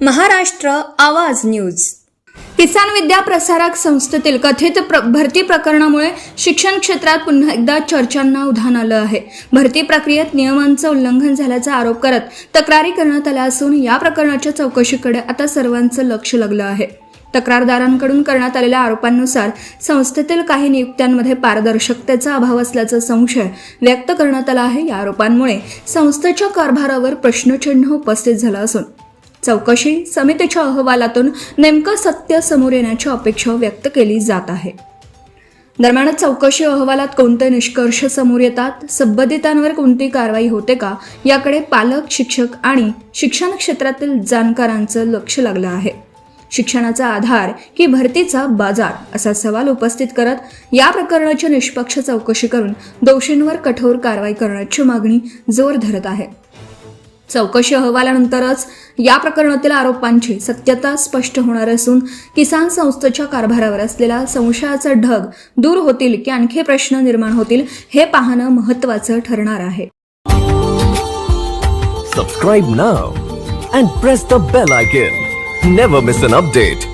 महाराष्ट्र आवाज न्यूज. किसान विद्या प्रसारक संस्थेतील कथित भरती प्रकरणामुळे शिक्षण क्षेत्रात पुन्हा एकदा चर्चांना उधाण आलं आहे. भरती प्रक्रियेत नियमांचं उल्लंघन झाल्याचा आरोप करत तक्रारी करण्यात आल्या असून या प्रकरणाच्या चौकशीकडे आता सर्वांचं लक्ष लागलं आहे. तक्रारदारांकडून करण्यात आलेल्या आरोपांनुसार संस्थेतील काही नियुक्त्यांमध्ये पारदर्शकतेचा अभाव असल्याचा संशय व्यक्त करण्यात आला आहे. या आरोपांमुळे संस्थेच्या कारभारावर प्रश्नचिन्ह उपस्थित झालं असून चौकशी समितीच्या अहवालातून नेमकं सत्य समोर येण्याची अपेक्षा व्यक्त केली जात आहे. दरम्यान चौकशी अहवालात कोणते निष्कर्ष समोर येतात, संबंधितांवर कोणती कारवाई होते का, याकडे पालक, शिक्षक आणि शिक्षण क्षेत्रातील जाणकारांचं लक्ष लागलं आहे. शिक्षणाचा आधार की भरतीचा बाजार असा सवाल उपस्थित करत या प्रकरणाची निष्पक्ष चौकशी करून दोषींवर कठोर कारवाई करण्याची मागणी जोर धरत आहे. चौकशी अहवालानंतरच या प्रकरणातील आरोपांची सत्यता स्पष्ट होणार असून किसान संस्थेच्या कारभारावर असलेला संशयाचा ढग दूर होतील की आणखी प्रश्न निर्माण होतील हे पाहणं महत्त्वाचं ठरणार आहे. Subscribe now and press the bell icon. Never miss an update.